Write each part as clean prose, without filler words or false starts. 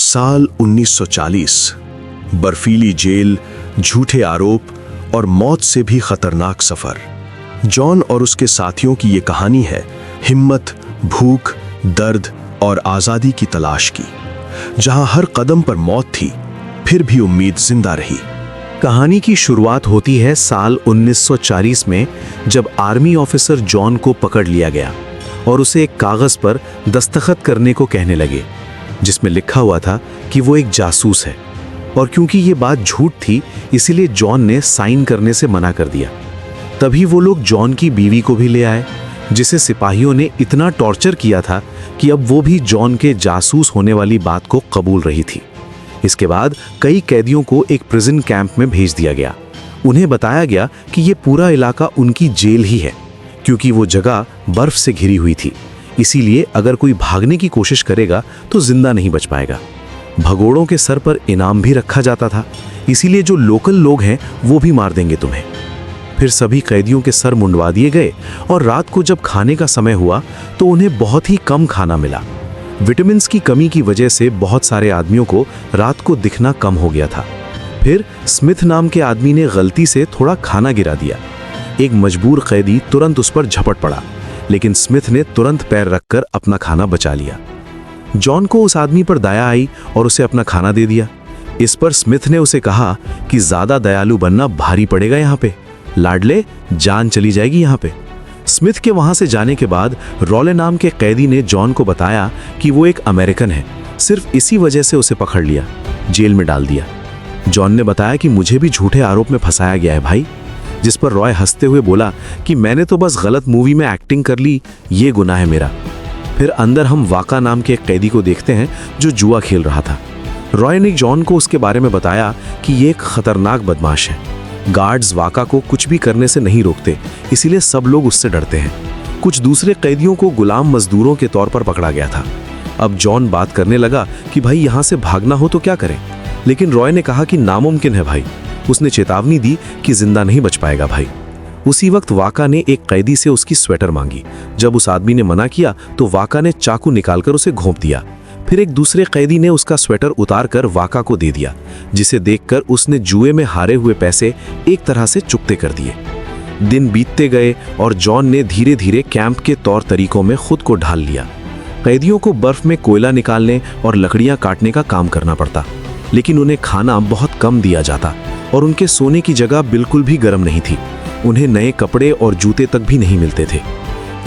साल 1940। बर्फीली जेल, झूठे आरोप और मौत से भी खतरनाक सफर। जॉन और उसके साथियों की ये कहानी है हिम्मत, भूख, दर्द और आजादी की तलाश की। जहां हर कदम पर मौत थी, फिर भी उम्मीद जिंदा रही। कहानी की शुरुआत होती है साल 1940 में, जब आर्मी ऑफिसर जॉन को पकड़ लिया गया और उसे एक कागज पर दस्तखत करने को कहने लगे, जिसमें लिखा हुआ था कि वो एक जासूस है। और क्योंकि ये बात झूठ थी, इसीलिए जॉन ने साइन करने से मना कर दिया। तभी वो लोग जॉन की बीवी को भी ले आए, जिसे सिपाहियों ने इतना टॉर्चर किया था कि अब वो भी जॉन के जासूस होने वाली बात को कबूल रही थी। इसके बाद कई कैदियों को एक प्रिजन कैंप में भेज दिया गया। उन्हें बताया गया कि ये पूरा इलाका उनकी जेल ही है, क्योंकि वो जगह बर्फ से घिरी हुई थी। इसीलिए अगर कोई भागने की कोशिश करेगा तो जिंदा नहीं बच पाएगा। भगोड़ों के सर पर इनाम भी रखा जाता था, इसीलिए जो लोकल लोग हैं वो भी मार देंगे तुम्हें। फिर सभी कैदियों के सर मुंडवा दिए गए और रात को जब खाने का समय हुआ तो उन्हें बहुत ही कम खाना मिला। विटामिन्स की कमी की वजह से बहुत सारे आदमियों को रात को दिखना कम हो गया था। फिर स्मिथ नाम के आदमी ने गलती से थोड़ा खाना गिरा दिया। एक मजबूर कैदी तुरंत उस पर झपट पड़ा, लेकिन स्मिथ ने तुरंत पैर रखकर अपना खाना बचा लिया। जॉन को उस आदमी पर दया आई और उसे अपना खाना दे दिया। इस पर स्मिथ ने उसे कहा कि ज्यादा दयालु बनना भारी पड़ेगा यहाँ पे, लाडले, जान चली जाएगी यहाँ पे। स्मिथ के वहां से जाने के बाद रॉले नाम के कैदी ने जॉन को बताया कि वो एक अमेरिकन है। सिर्फ इसी वजह से उसे पकड़ लिया, जेल में डाल दिया। जॉन ने बताया कि मुझे भी झूठे आरोप में फंसाया गया है भाई, जिस पर रॉय हंसते हुए बोला कि मैंने तो बस गलत मूवी में एक्टिंग कर ली, ये गुनाह है मेरा। फिर अंदर हम वाका नाम के एक कैदी को देखते हैं जो जुआ खेल रहा था। रॉय ने जॉन को उसके बारे में बताया कि ये एक खतरनाक बदमाश है। गार्ड्स वाका को कुछ भी करने से नहीं रोकते, इसीलिए सब लोग उससे डरते हैं। कुछ दूसरे कैदियों को गुलाम मजदूरों के तौर पर पकड़ा गया था। अब जॉन बात करने लगा कि भाई यहाँ से भागना हो तो क्या करें, लेकिन रॉय ने कहा कि नामुमकिन है भाई। उसने चेतावनी दी कि जिंदा नहीं बच पाएगा भाई। उसी वक्त वाका ने एक कैदी से उसकी स्वेटर मांगी। जब उस आदमी ने मना किया तो वाका ने चाकू निकालकर उसे घोंप दिया। फिर एक दूसरे कैदी ने उसका स्वेटर उतारकर वाका को दे दिया, जिसे देखकर उसने जुए में हारे हुए पैसे एक तरह से चुकते कर दिए। दिन बीतते गए और जॉन ने धीरे धीरे कैंप के तौर तरीकों में खुद को ढाल लिया। कैदियों को बर्फ में कोयला निकालने और लकड़ियां काटने का काम करना पड़ता, लेकिन उन्हें खाना बहुत कम दिया जाता और उनके सोने की जगह बिल्कुल भी गर्म नहीं थी। उन्हें नए कपड़े और जूते तक भी नहीं मिलते थे।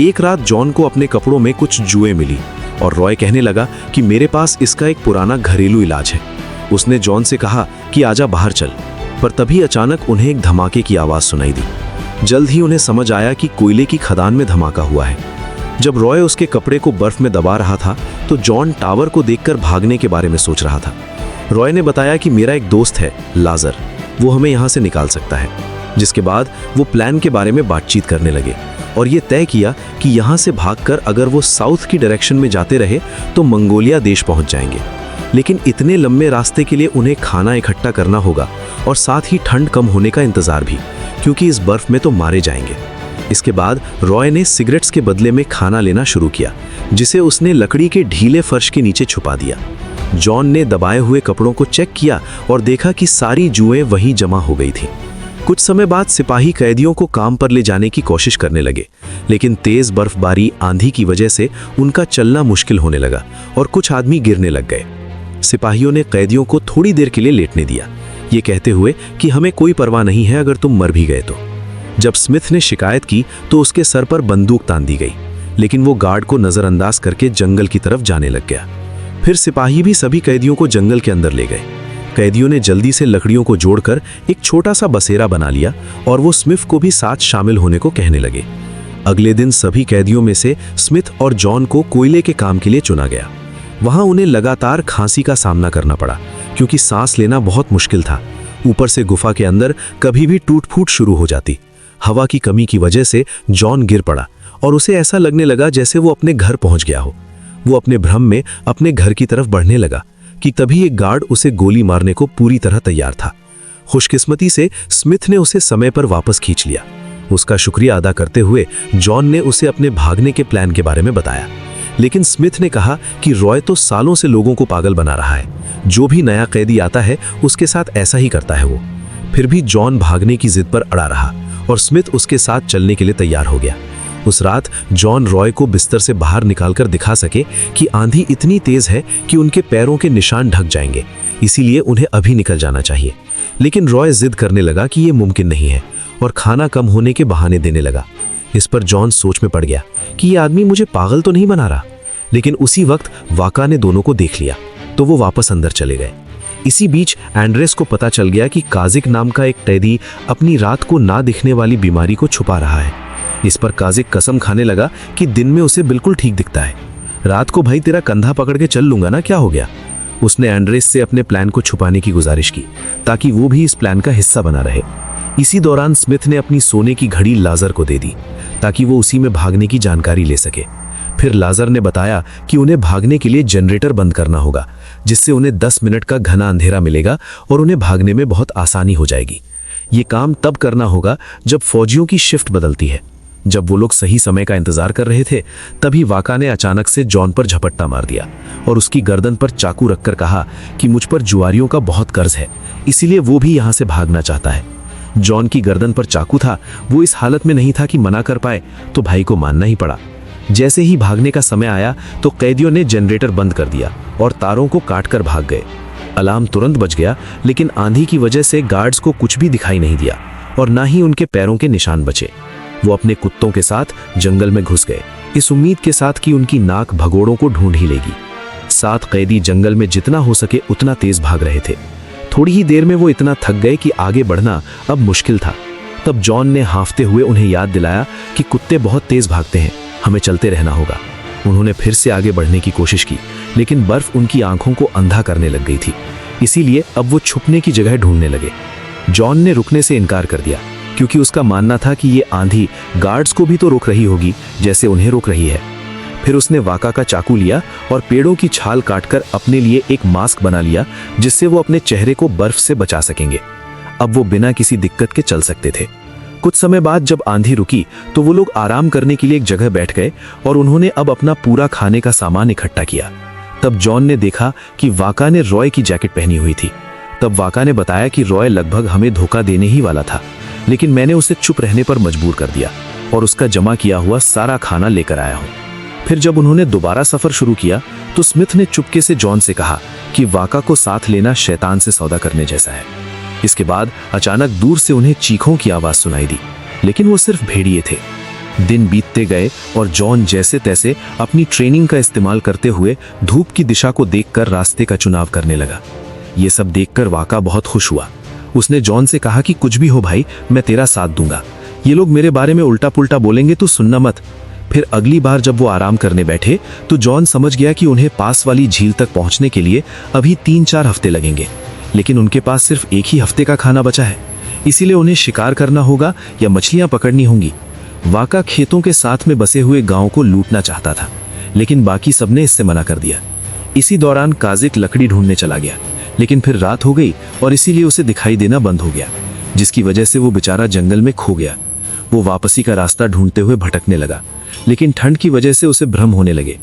एक रात जॉन को अपने कपड़ों में कुछ जुएं मिली और रॉय कहने लगा कि मेरे पास इसका एक पुराना घरेलू इलाज है। उसने जॉन से कहा कि आजा बाहर चल, पर तभी अचानक उन्हें एक धमाके की आवाज सुनाई दी। जल्द ही उन्हें समझ आया कि कोयले की खदान में धमाका हुआ है। जब रॉय उसके कपड़े को बर्फ में दबा रहा था तो जॉन टावर को देखकर भागने के बारे में सोच रहा था। रॉय ने बताया कि मेरा एक दोस्त है लाजर, वो हमें यहाँ से निकाल सकता है। जिसके बाद वो प्लान के बारे में बातचीत करने लगे और ये तय किया कि यहाँ से भागकर अगर वो साउथ की डायरेक्शन में जाते रहे तो मंगोलिया देश पहुँच जाएंगे। लेकिन इतने लंबे रास्ते के लिए उन्हें खाना इकट्ठा करना होगा और साथ ही ठंड कम होने का इंतजार भी, क्योंकि इस बर्फ में तो मारे जाएंगे। इसके बाद रॉय ने सिगरेट्स के बदले में खाना लेना शुरू किया, जिसे उसने लकड़ी के ढीले फर्श के नीचे छुपा दिया। जॉन ने दबाए हुए कपड़ों को चेक किया और देखा कि सारी जुएं वहीं जमा हो गई थी। कुछ समय बाद सिपाही कैदियों को काम पर ले जाने की कोशिश करने लगे, लेकिन तेज बर्फबारी आंधी की वजह से उनका चलना मुश्किल होने लगा और कुछ आदमी गिरने लग गए। सिपाहियों ने कैदियों को थोड़ी देर के लिए लेटने दिया, ये कहते हुए कि हमें कोई परवाह नहीं है अगर तुम मर भी गए तो। जब स्मिथ ने शिकायत की तो उसके सर पर बंदूक तान दी गई, लेकिन वो गार्ड को नजरअंदाज करके जंगल की तरफ जाने लग गया। फिर सिपाही भी सभी कैदियों को जंगल के अंदर ले गए। कैदियों ने जल्दी से लकड़ियों को जोड़कर एक छोटा सा बसेरा बना लिया और वो स्मिथ को भी साथ शामिल होने को कहने लगे। अगले दिन सभी कैदियों में से स्मिथ और जॉन को कोयले के काम के लिए चुना गया। वहां उन्हें लगातार खांसी का सामना करना पड़ा, क्योंकि सांस लेना बहुत मुश्किल था। ऊपर से गुफा के अंदर कभी भी टूट फूट शुरू हो जाती। हवा की कमी की वजह से जॉन गिर पड़ा और उसे ऐसा लगने लगा जैसे वो अपने घर पहुंच गया हो। वो अपने भ्रम में अपने घर की तरफ बढ़ने लगा कि तभी एक गार्ड उसे गोली मारने को पूरी तरह तैयार था। खुशकिस्मती से स्मिथ ने उसे समय पर वापस खींच लिया। उसका शुक्रिया अदा करते हुए जॉन ने उसे अपने भागने के प्लान के बारे में बताया। लेकिन स्मिथ ने कहा कि रॉय तो सालों से लोगों को पागल बना रहा है, जो भी नया कैदी आता है उसके साथ ऐसा ही करता है वो। फिर भी जॉन भागने की जिद पर अड़ा रहा और स्मिथ उसके साथ चलने के लिए तैयार हो गया। उस रात जॉन रॉय को बिस्तर से बाहर निकालकर दिखा सके कि आंधी इतनी तेज है कि उनके पैरों के निशान ढक जाएंगे, इसीलिए उन्हें अभी निकल जाना चाहिए। लेकिन रॉय जिद करने लगा कि यह मुमकिन नहीं है और खाना कम होने के बहाने देने लगा। इस पर जॉन सोच में पड़ गया कि यह आदमी मुझे पागल तो नहीं बना रहा। लेकिन उसी वक्त वाका ने दोनों को देख लिया तो वो वापस अंदर चले गए। इसी बीच एंड्रेस को पता चल गया कि काजिक नाम का एक कैदी अपनी रात को ना दिखने वाली बीमारी को छुपा रहा है। इस पर काजिक कसम खाने लगा कि दिन में उसे बिल्कुल ठीक दिखता है। रात को भाई तेरा कंधा पकड़ के चल लूंगा ना, क्या हो गया। उसने एंड्रेस से अपने प्लान को छुपाने की गुजारिश की ताकि वो भी इस प्लान का हिस्सा बना रहे। इसी दौरान स्मिथ ने अपनी सोने की घड़ी लाजर को दे दी ताकि वो उसी में भागने की जानकारी ले सके। फिर लाजर ने बताया कि उन्हें भागने के लिए जनरेटर बंद करना होगा, जिससे उन्हें 10 मिनट का घना अंधेरा मिलेगा और उन्हें भागने में बहुत आसानी हो जाएगी। ये काम तब करना होगा जब फौजियों की शिफ्ट बदलती है। जब वो लोग सही समय का इंतजार कर रहे थे, तभी वाका ने अचानक से जॉन पर झपट्टा मार दिया और उसकी गर्दन पर चाकू रखकर कहा कि मुझ पर जुआरियों का बहुत कर्ज है, इसीलिए वो भी यहाँ से भागना चाहता है। जॉन की गर्दन पर चाकू था, वो इस हालत में नहीं था कि मना कर पाए, तो भाई को मानना ही पड़ा। जैसे ही भागने का समय आया तो कैदियों ने जनरेटर बंद कर दिया और तारों को काटकर भाग गए। अलार्म तुरंत बज गया, लेकिन आंधी की वजह से गार्ड्स को कुछ भी दिखाई नहीं दिया और ना ही उनके पैरों के निशान बचे। वो अपने कुत्तों के साथ जंगल में घुस गए, इस उम्मीद के साथ कि उनकी नाक भगोड़ों को ढूंढ ही लेगी। 7 कैदी जंगल में जितना हो सके उतना तेज भाग रहे थे। थोड़ी ही देर में वो इतना थक गए कि आगे बढ़ना अब मुश्किल था। तब जॉन ने हांफते हुए उन्हें याद दिलाया कि कुत्ते बहुत तेज भागते हैं, हमें चलते रहना होगा। उन्होंने फिर से आगे बढ़ने की कोशिश की, लेकिन बर्फ उनकी आंखों को अंधा करने लग गई थी, इसीलिए अब वो छुपने की जगह ढूंढने लगे। जॉन ने रुकने से इनकार कर दिया क्योंकि उसका मानना था कि ये आंधी गार्ड्स को भी तो रोक रही होगी जैसे उन्हें रोक रही है। फिर उसने वाका का चाकू लिया और पेड़ों की छाल काटकर अपने लिए एक मास्क बना लिया, जिससे वो अपने चेहरे को बर्फ से बचा सकेंगे। अब वो बिना किसी दिक्कत के चल सकते थे। कुछ समय बाद जब आंधी रुकी तो वो लोग आराम करने के लिए एक जगह बैठ गए और उन्होंने अब अपना पूरा खाने का सामान इकट्ठा किया। तब जॉन ने देखा कि वाका ने रॉय की जैकेट पहनी हुई थी। तब वाका ने बताया कि रॉय लगभग हमें धोखा देने ही वाला था, लेकिन मैंने उसे चुप रहने पर मजबूर कर दिया और उसका जमा किया हुआ सारा खाना लेकर आया हूं। फिर जब उन्होंने दोबारा सफर शुरू किया तो स्मिथ ने चुपके से जॉन से कहा कि वाका को साथ लेना शैतान से सौदा करने जैसा है। इसके बाद अचानक दूर से उन्हें चीखों की आवाज सुनाई दी, लेकिन वो सिर्फ भेड़िए थे। दिन बीतते गए और जॉन जैसे तैसे अपनी ट्रेनिंग का इस्तेमाल करते हुए धूप की दिशा को देखकर रास्ते का चुनाव करने लगा। ये सब देखकर वाका बहुत खुश हुआ। उसने जॉन से कहा कि कुछ भी हो भाई, मैं तेरा साथ दूंगा। ये लोग मेरे बारे में उल्टा पुल्टा बोलेंगे तो सुनना मत। फिर अगली बार जब वो आराम करने बैठे तो जॉन समझ गया कि उन्हें पास वाली झील तक पहुंचने के लिए अभी 3-4 हफ्ते लगेंगे, लेकिन उनके पास सिर्फ एक ही हफ्ते का खाना बचा है, इसीलिए उन्हें शिकार करना होगा या मछलियां पकड़नी होंगी। वाका खेतों के साथ में बसे हुए गांव को लूटना चाहता था, लेकिन बाकी सबने इससे मना कर दिया। इसी दौरान काजिक लकड़ी ढूंढने चला गया, लेकिन फिर रात हो गई और इसीलिए उसे दिखाई देना बंद हो गया, जिसकी वजह से वो बेचारा जंगल में खो गया। वो वापसी का रास्ता ढूंढते हुए भटकने लगा, लेकिन ठंड की वजह से उसे भ्रम होने लगे।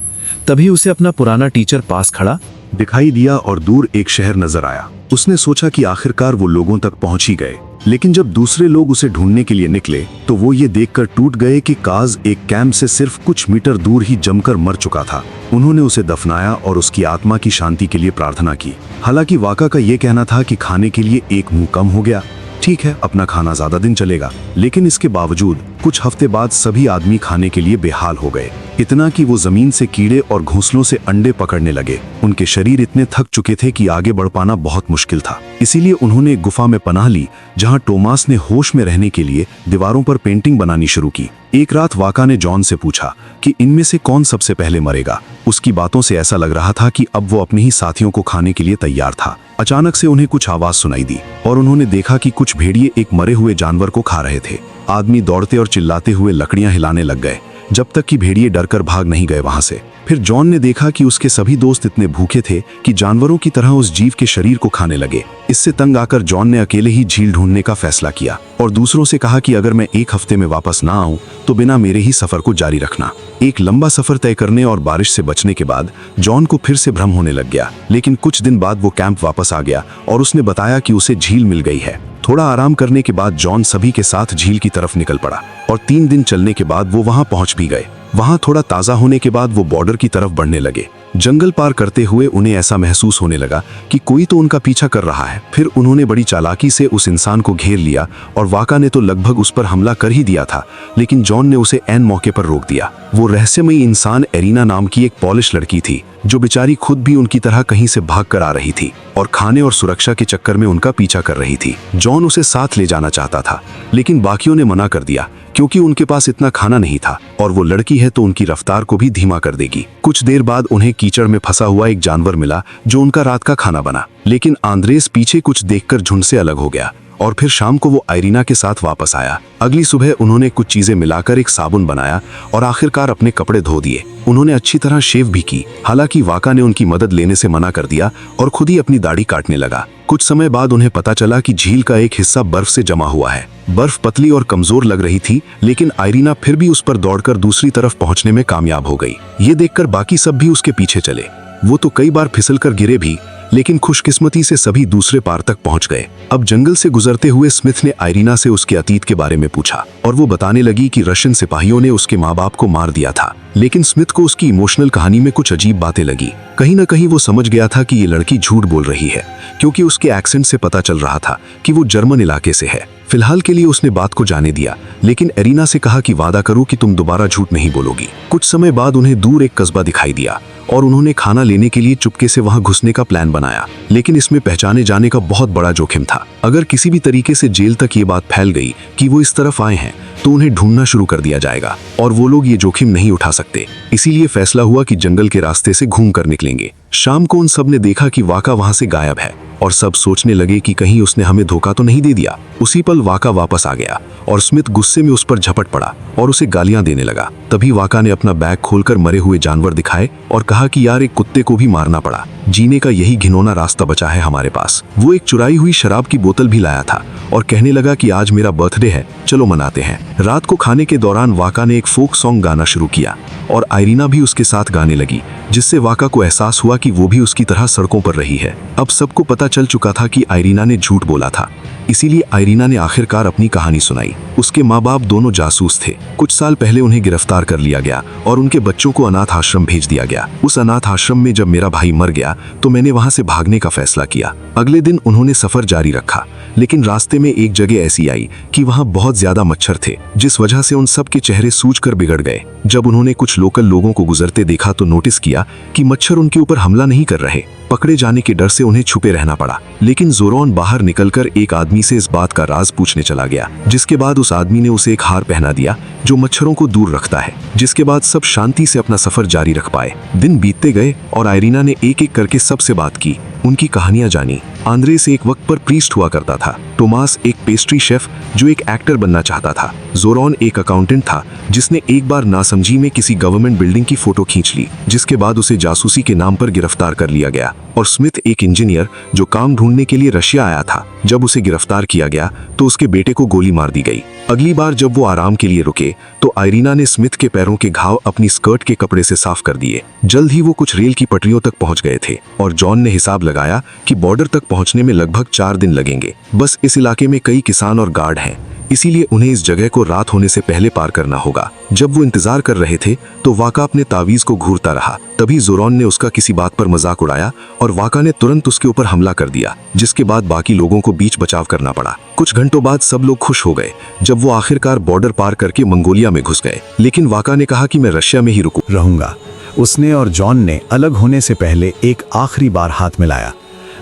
तभी उसे अपना पुराना टीचर पास खड़ा दिखाई दिया और दूर एक शहर नजर आया। उसने सोचा कि आखिरकार वो लोगों तक पहुंच ही गए, लेकिन जब दूसरे लोग उसे ढूंढने के लिए निकले तो वो ये देखकर टूट गए कि काज एक कैंप से सिर्फ कुछ मीटर दूर ही जमकर मर चुका था। उन्होंने उसे दफनाया और उसकी आत्मा की शांति के लिए प्रार्थना की। हालांकि वाका का ये कहना था कि खाने के लिए एक मुंह कम हो गया, ठीक है अपना खाना ज्यादा दिन चलेगा, लेकिन इसके बावजूद कुछ हफ्ते बाद सभी आदमी खाने के लिए बेहाल हो गए, इतना कि वो जमीन से कीड़े और घोंसलों से अंडे पकड़ने लगे। उनके शरीर इतने थक चुके थे कि आगे बढ़ पाना बहुत मुश्किल था। इसीलिए उन्होंने एक गुफा में पनाह ली, जहां टोमास ने होश में रहने के लिए दीवारों पर पेंटिंग बनानी शुरू की। एक रात वाका ने जॉन से पूछा कि इनमें से कौन सबसे पहले मरेगा। उसकी बातों से ऐसा लग रहा था कि अब वो अपने ही साथियों को खाने के लिए तैयार था। अचानक से उन्हें कुछ आवाज सुनाई दी और उन्होंने देखा कि कुछ भेड़िए एक मरे हुए जानवर को खा रहे थे। आदमी दौड़ते और चिल्लाते हुए लकड़ियां हिलाने लग गए, जब तक कि भेड़िए डरकर भाग नहीं गए वहां से। फिर जॉन ने देखा कि उसके सभी दोस्त इतने भूखे थे कि जानवरों की तरह उस जीव के शरीर को खाने लगे। इससे तंग आकर जॉन ने अकेले ही झील ढूंढने का फैसला किया और दूसरों से कहा कि अगर मैं 1 हफ्ते में वापस ना आऊं तो बिना मेरे ही सफर को जारी रखना। एक लंबा सफर तय करने और बारिश से बचने के बाद जॉन को फिर से भ्रम होने लग गया, लेकिन कुछ दिन बाद वो कैंप वापस आ गया और उसने बताया कि उसे झील मिल गई है। थोड़ा आराम करने के बाद जॉन सभी के साथ झील की तरफ निकल पड़ा और 3 दिन चलने के बाद वो वहां पहुंच भी गए। वहां थोड़ा ताज़ा होने के बाद वो बॉर्डर की तरफ बढ़ने लगे। जंगल पार करते हुए उन्हें ऐसा महसूस होने लगा कि कोई तो उनका पीछा कर रहा है। फिर उन्होंने बड़ी चालाकी से उस इंसान को घेर लिया और वाका ने तो लगभग उस पर हमला कर ही दिया था, लेकिन जॉन ने उसे ऐन मौके पर रोक दिया। वो रहस्यमयी इंसान एरिना नाम की एक पॉलिश लड़की थी, जो बेचारी खुद भी उनकी तरह कहीं से भाग कर आ रही थी और खाने और सुरक्षा के चक्कर में उनका पीछा कर रही थी। जॉन उसे साथ ले जाना चाहता था, लेकिन बाकियों ने मना कर दिया क्योंकि उनके पास इतना खाना नहीं था और वो लड़की है तो उनकी रफ्तार को भी धीमा कर देगी। कुछ देर बाद उन्हें कीचड़ में फंसा हुआ एक जानवर मिला जो उनका रात का खाना बना, लेकिन आंद्रेस पीछे कुछ देखकर झुंड से अलग हो गया और फिर शाम को वो आइरीना के साथ वापस आया। अगली सुबह उन्होंने कुछ चीजें मिलाकर एक साबुन बनाया और आखिरकार अपने कपड़े धो दिए। उन्होंने अच्छी तरह शेव भी की, हालांकि वाका ने उनकी मदद लेने से मना कर दिया और खुद ही अपनी दाढ़ी काटने लगा। कुछ समय बाद उन्हें पता चला कि झील का एक हिस्सा बर्फ से जमा हुआ है। बर्फ पतली और कमजोर लग रही थी, लेकिन आइरीना फिर भी उस पर दौड़कर दूसरी तरफ पहुंचने में कामयाब हो गई। ये देखकर बाकी सब भी उसके पीछे चले। वो तो कई बार फिसलकर गिरे भी, लेकिन खुशकिस्मती से सभी दूसरे पार तक पहुंच गए। अब जंगल से गुजरते हुए स्मिथ ने आइरीना से उसके अतीत के बारे में पूछा और वो बताने लगी कि रशियन सिपाहियों ने उसके माँ बाप को मार दिया था। लेकिन स्मिथ को उसकी इमोशनल कहानी में कुछ अजीब बातें लगी। कहीं ना कहीं वो समझ गया था कि ये लड़की झूठ बोल रही है, क्योंकि उसके एक्सेंट से पता चल रहा था कि वो जर्मन इलाके से है। फिलहाल के लिए उसने बात को जाने दिया, लेकिन एरिना से कहा कि वादा करो कि तुम दोबारा झूठ नहीं बोलोगी। कुछ समय बाद उन्हें दूर एक कस्बा दिखाई दिया और उन्होंने खाना लेने के लिए चुपके से वहां घुसने का प्लान बनाया, लेकिन इसमें पहचाने जाने का बहुत बड़ा जोखिम था। अगर किसी भी तरीके से जेल तक ये बात फैल गई कि वो इस तरफ आए हैं तो उन्हें ढूंढना शुरू कर दिया जाएगा और वो लोग ये जोखिम नहीं उठा सकते। इसीलिए फैसला हुआ कि जंगल के रास्ते से घूम कर निकलेंगे। शाम को उन सब ने देखा कि वाका वहां से गायब है और सब सोचने लगे कि कहीं उसने हमें धोखा तो नहीं दे दिया। उसी पल वाका वापस आ गया और स्मिथ गुस्से में उस पर झपट पड़ा और उसे गालियां देने लगा। तभी वाका ने अपना बैग खोलकर मरे हुए जानवर दिखाए और कहा कि यार, एक कुत्ते को भी मारना पड़ा, जीने का यही घिनौना रास्ता बचा है हमारे पास। वो एक चुराई हुई शराब की बोतल भी लाया था और कहने लगा कि आज मेरा बर्थडे है, चलो मनाते हैं। रात को खाने के दौरान वाका ने एक फोक सॉन्ग गाना शुरू किया और आइरीना भी उसके साथ गाने लगी, जिससे वाका को एहसास हुआ कि वो भी उसकी तरह सड़कों पर रही है। अब सबको पता चल चुका था कि आइरीना ने झूठ बोला था, इसीलिए आइरीना ने आखिरकार अपनी कहानी सुनाई। उसके माँ बाप दोनों जासूस थे। कुछ साल पहले उन्हें गिरफ्तार कर लिया गया और उनके बच्चों को अनाथ आश्रम भेज दिया गया। उस अनाथ आश्रम में जब मेरा भाई मर गया तो मैंने वहां से भागने का फैसला किया। अगले दिन उन्होंने सफर जारी रखा, लेकिन रास्ते में एक जगह ऐसी आई कि वहां बहुत ज्यादा मच्छर थे, जिस वजह से उन सब के चेहरे सूजकर बिगड़ गए। जब उन्होंने कुछ लोकल लोगों को गुजरते देखा तो नोटिस किया कि मच्छर उनके ऊपर हमला नहीं कर रहे। पकड़े जाने के डर से उन्हें छुपे रहना पड़ा, लेकिन जोरॉन बाहर निकलकर एक आदमी से इस बात का राज पूछने चला गया, जिसके बाद उस आदमी ने उसे एक हार पहना दिया जो मच्छरों को दूर रखता है, जिसके बाद सब शांति से अपना सफर जारी रख पाए। दिन बीतते गए और आइरीना ने एक एक करके सबसे बात की, उनकी कहानियां जानी। आंद्रेस एक वक्त पर प्रीस्ट हुआ करता था, टोमास एक पेस्ट्री शेफ जो एक एक्टर बनना चाहता था, जोरॉन एक अकाउंटेंट था जिसने एक बार नासमझी में किसी गवर्नमेंट बिल्डिंग की फोटो खींच ली, जिसके बाद उसे जासूसी के नाम पर गिरफ्तार कर लिया गया, और स्मिथ एक इंजीनियर जो काम ढूंढने के लिए रशिया आया था। जब उसे गिरफ्तार किया गया तो उसके बेटे को गोली मार दी गई। अगली बार जब वो आराम के लिए रुके तो आइरीना ने स्मिथ के पैरों के घाव अपनी स्कर्ट के कपड़े से साफ कर दिए। जल्द ही वो कुछ रेल की पटरियों तक पहुंच गए थे और जॉन ने हिसाब लगाया कि बॉर्डर तक पहुंचने में लगभग 4 दिन लगेंगे। बस इस इलाके में कई किसान और गार्ड हैं, इसीलिए उन्हें इस जगह को रात होने से पहले पार करना होगा। जब वो इंतजार कर रहे थे तो वाका अपने तावीज को घूरता रहा। तभी जोरॉन ने उसका किसी बात पर मजाक उड़ाया और वाका ने तुरंत उसके ऊपर हमला कर दिया, जिसके बाद बाकी लोगों को बीच बचाव करना पड़ा। कुछ घंटों बाद सब लोग खुश हो गए जब वो आखिरकार बॉर्डर पार करके मंगोलिया में घुस गए, लेकिन वाका ने कहा कि मैं रशिया में ही रहूंगा। उसने और जॉन ने अलग होने से पहले एक आखिरी बार हाथ मिलाया।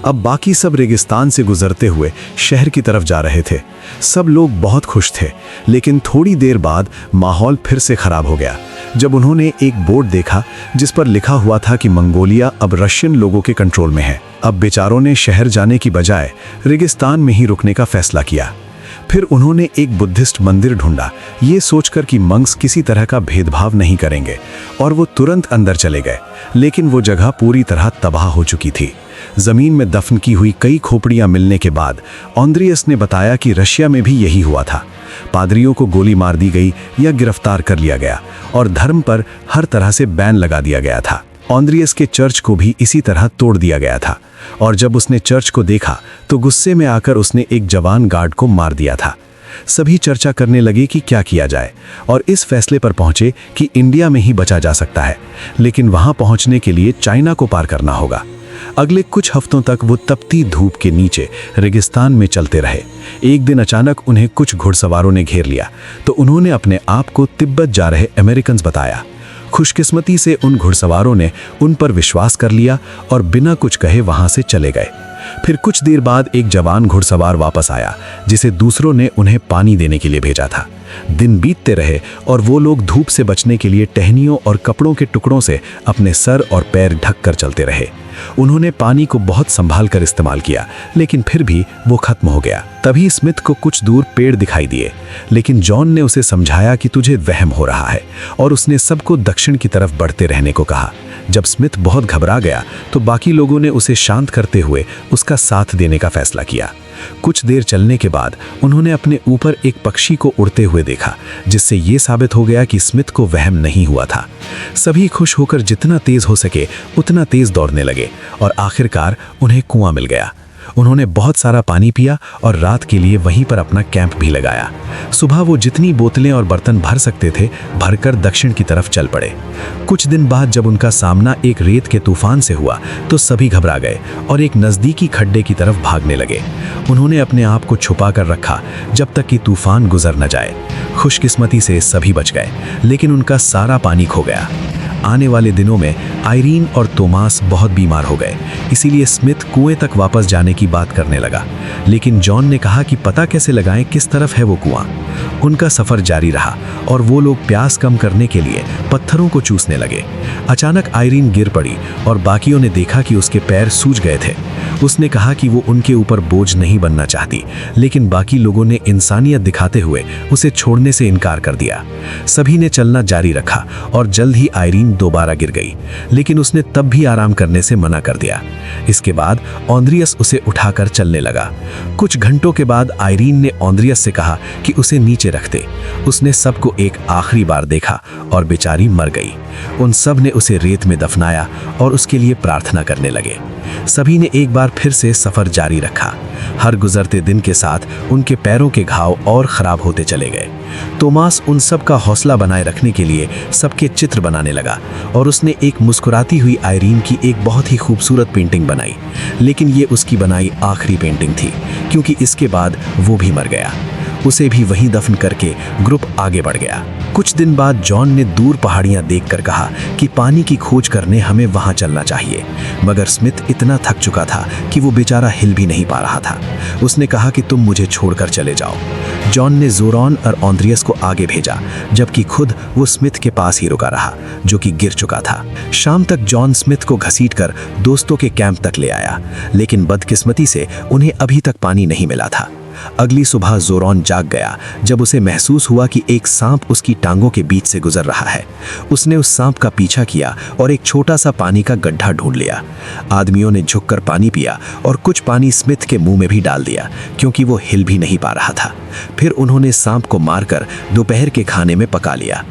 अब बाकी सब रेगिस्तान से गुजरते हुए शहर की तरफ जा रहे थे। सब लोग बहुत खुश थे, लेकिन थोड़ी देर बाद माहौल फिर से खराब हो गया जब उन्होंने एक बोर्ड देखा जिस पर लिखा हुआ था कि मंगोलिया अब रशियन लोगों के कंट्रोल में है। अब बेचारों ने शहर जाने की बजाय रेगिस्तान में ही रुकने का फैसला किया। फिर उन्होंने एक बुद्धिस्ट मंदिर ढूंढा, ये सोचकर कि मंक्स किसी तरह का भेदभाव नहीं करेंगे, और वो तुरंत अंदर चले गए। लेकिन वो जगह पूरी तरह तबाह हो चुकी थी। जमीन में दफन की हुई कई खोपड़ियां मिलने के बाद ऑन्ड्रियस ने बताया कि रशिया में भी यही हुआ था। पादरियों को गोली मार दी गई या गिरफ्तार कर लिया गया और धर्म पर हर तरह से बैन लगा दिया गया था। ऑन्ड्रियस के चर्च को भी इसी तरह तोड़ दिया गया था, और जब उसने चर्च को देखा तो गुस्से में आकर उसने एक जवान गार्ड को मार दिया था। सभी चर्चा करने लगे कि क्या किया जाए, और इस फैसले पर पहुंचे कि इंडिया में ही बचा जा सकता है, लेकिन वहां पहुंचने के लिए चाइना को पार करना होगा। अगले कुछ हफ्तों तक वो तपती धूप के नीचे रेगिस्तान में चलते रहे। एक दिन अचानक उन्हें कुछ घुड़सवारों ने घेर लिया, तो उन्होंने अपने आप को तिब्बत जा रहे अमेरिकन्स बताया। खुशकिस्मती से उन घुड़सवारों ने उन पर विश्वास कर लिया और बिना कुछ कहे वहां से चले गए। फिर कुछ देर बाद एक जवान घुड़सवार वापस आया, जिसे दूसरों ने उन्हें पानी देने के लिए भेजा था। दिन बीतते रहे और वो लोग धूप से बचने के लिए टहनियों और कपड़ों के टुकड़ों से अपने सर और पैर ढक कर चलते रहे। उन्होंने पानी को बहुत संभाल कर इस्तेमाल किया, लेकिन फिर भी वो खत्म हो गया। तभी स्मिथ को कुछ दूर पेड़ दिखाई दिए, लेकिन जॉन ने उसे समझाया कि तुझे वहम हो रहा है, और उसने सबको दक्षिण की तरफ बढ़ते रहने को कहा। जब स्मिथ बहुत घबरा गया तो बाकी लोगों ने उसे शांत करते हुए उसका साथ देने का फैसला किया। कुछ देर चलने के बाद उन्होंने अपने ऊपर एक पक्षी को उड़ते हुए देखा, जिससे ये साबित हो गया कि स्मिथ को वहम नहीं हुआ था। सभी खुश होकर जितना तेज हो सके उतना तेज दौड़ने लगे, और आखिरकार उन्हें कुआं मिल गया। उन्होंने बहुत सारा पानी पिया और रात के लिए वहीं पर अपना कैंप भी लगाया। सुबह वो जितनी बोतलें और बर्तन भर सकते थे भरकर दक्षिण की तरफ चल पड़े। कुछ दिन बाद जब उनका सामना एक रेत के तूफान से हुआ तो सभी घबरा गए और एक नज़दीकी खड्डे की तरफ भागने लगे। उन्होंने अपने आप को छुपा कर रखा जब तक कि तूफान गुजर न जाए। खुशकिस्मती से सभी बच गए, लेकिन उनका सारा पानी खो गया। आने वाले दिनों में आयरीन और तोमास बहुत बीमार हो गए, इसीलिए स्मिथ कुएं तक वापस जाने की बात करने लगा। लेकिन जॉन ने कहा कि पता कैसे लगाएं किस तरफ है वो कुआं। उनका सफ़र जारी रहा और वो लोग प्यास कम करने के लिए पत्थरों को चूसने लगे। अचानक आयरीन गिर पड़ी और बाकियों ने देखा कि उसके पैर सूज गए थे। उसने कहा कि वो उनके ऊपर बोझ नहीं बनना चाहती, लेकिन बाकी लोगों ने इंसानियत दिखाते हुए उसे छोड़ने से इनकार कर दिया। सभी ने चलना जारी रखा और जल्द ही आयरीन दोबारा गिर गई, लेकिन उसने तब भी आराम करने से मना कर दिया। इसके बाद ऑन्ड्रियस उसे उठाकर चलने लगा। कुछ घंटों के बाद आयरीन ने ऑन्ड्रियस से कहा कि उसे नीचे रख दे। उसने सबको एक आखिरी बार देखा और बेचारी मर गई। उन सब ने उसे रेत में दफनाया और उसके लिए प्रार्थना करने लगे। सभी ने एक बार फिर से सफर जारी रखा। हर गुजरते दिन के साथ उनके पैरों के घाव और खराब होते चले गए। तोमास उन सब का हौसला बनाए रखने के लिए सबके चित्र बनाने लगा और उसने एक मुस्कुराती हुई आयरीन की एक बहुत ही खूबसूरत पेंटिंग बनाई। लेकिन ये उसकी बनाई आखिरी पेंटिंग थी, क्योंकि इसके बाद वो भी मर गया। उसे भी वहीं दफन करके ग्रुप आगे बढ़ गया। कुछ दिन बाद जॉन ने दूर पहाड़ियां देखकर कहा कि पानी की खोज करने हमें वहां चलना चाहिए, मगर स्मिथ इतना थक चुका था कि वो बेचारा हिल भी नहीं पा रहा था। उसने कहा कि तुम मुझे छोड़कर चले जाओ। जॉन ने जोरॉन और ऑन्ड्रियस को आगे भेजा, जबकि खुद वो स्मिथ के पास ही रुका रहा, जो कि गिर चुका था। शाम तक जॉन स्मिथ को घसीटकर दोस्तों के कैंप तक ले आया, लेकिन बदकिस्मती से उन्हें अभी तक पानी नहीं मिला था। अगली सुबह जोरॉन जाग गया जब उसे महसूस हुआ कि एक सांप उसकी टांगों के बीच से गुजर रहा है। उसने उस सांप का पीछा किया और एक छोटा सा पानी का गड्ढा ढूंढ लिया। आदमियों ने झुककर पानी पिया और कुछ पानी स्मिथ के मुंह में भी डाल दिया, क्योंकि वो हिल भी नहीं पा रहा था। फिर उन्होंने सांप को मारकर दोपहर के खाने में पका लिया।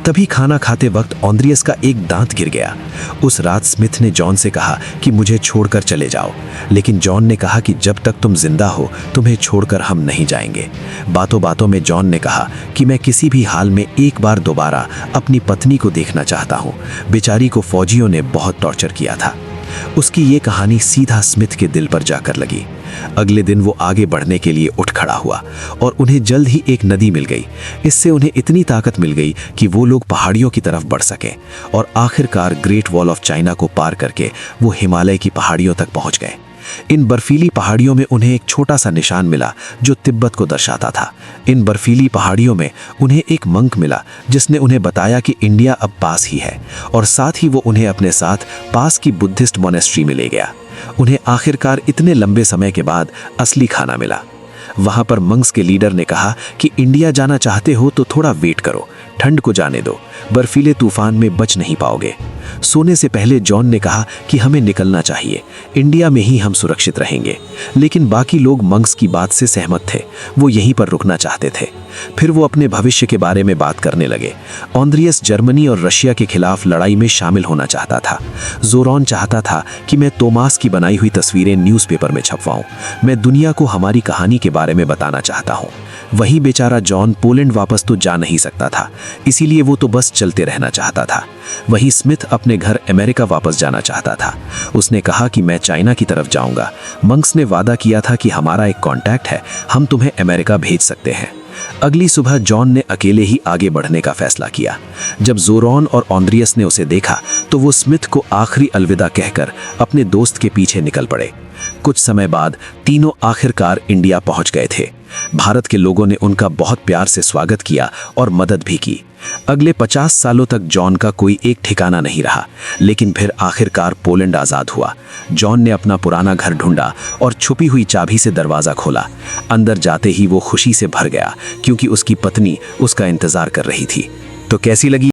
तभी खाना खाते वक्त ऑन्ड्रियस का एक दांत गिर गया। उस रात स्मिथ ने जॉन से कहा कि मुझे छोड़कर चले जाओ, लेकिन जॉन ने कहा कि जब तक तुम जिंदा हो तुम्हें छोड़कर हम नहीं जाएंगे। बातों बातों में जॉन ने कहा कि मैं किसी भी हाल में एक बार दोबारा अपनी पत्नी को देखना चाहता हूँ। बेचारी को फौजियों ने बहुत टॉर्चर किया था। उसकी ये कहानी सीधा स्मिथ के दिल पर जाकर लगी। अगले दिन वो आगे बढ़ने के लिए उठ खड़ा हुआ और उन्हें जल्द ही एक नदी मिल गई। इससे उन्हें इतनी ताकत मिल गई कि वो लोग पहाड़ियों की तरफ बढ़ सके और आखिरकार ग्रेट वॉल ऑफ चाइना को पार करके वो हिमालय की पहाड़ियों तक पहुंच गए। इन बर्फीली पहाड़ियों में उन्हें एक छोटा सा निशान मिला जो तिब्बत को दर्शाता था। इन बर्फीली पहाड़ियों में उन्हें एक मंक मिला जिसने उन्हें बताया कि इंडिया अब पास ही है, और साथ ही वो उन्हें अपने साथ पास की बुद्धिस्ट मोनेस्ट्री में ले गया। उन्हें आखिरकार इतने लंबे समय के बाद असली खाना मिला। वहां पर मंक्स के लीडर ने कहा कि इंडिया जाना चाहते हो तो थोड़ा वेट करो, ठंड को जाने दो, बर्फीले तूफान में बच नहीं पाओगे। सोने से पहले जॉन ने कहा कि हमें निकलना चाहिए, इंडिया में ही हम सुरक्षित रहेंगे। लेकिन बाकी लोग मंक्स की बात से सहमत थे, वो यहीं पर रुकना चाहते थे। फिर वो अपने भविष्य के बारे में बात करने लगे। ऑन्ड्रियस जर्मनी और रशिया के खिलाफ लड़ाई में शामिल होना चाहता था। जोरॉन चाहता था कि मैं तोमास की बनाई हुई तस्वीरें न्यूज़पेपर में छपवाऊं। मैं दुनिया को हमारी कहानी के बारे में बताना चाहता हूं। वही बेचारा जॉन पोलैंड वापस तो जा नहीं सकता था, इसीलिए वो तो बस चलते रहना चाहता था। वही स्मिथ अपने घर अमेरिका वापस जाना चाहता था। उसने कहा कि मैं चाइना की तरफ जाऊंगा। मंक्स ने वादा किया था कि हमारा एक कॉन्टैक्ट है, हम तुम्हें अमेरिका भेज सकते हैं। अगली सुबह जॉन ने अकेले ही आगे बढ़ने का फैसला किया। जब जोरॉन और ऑन्ड्रियस ने उसे देखा तो वो स्मिथ को आखिरी अलविदा कहकर अपने दोस्त के पीछे निकल पड़े। कुछ समय बाद तीनों आखिरकार इंडिया पहुंच गए थे। भारत के लोगों ने उनका बहुत प्यार से स्वागत किया और मदद भी की। अगले 50 सालों तक जॉन का कोई एक ठिकाना नहीं रहा, लेकिन फिर आखिरकार पोलैंड आज़ाद हुआ। जॉन ने अपना पुराना घर ढूंढा और छुपी हुई चाबी से दरवाज़ा खोला। अंदर जाते ही वो खुशी से भर गया, क्योंकि उसकी पत्नी उसका इंतज़ार कर रही थी। तो कैसी लगी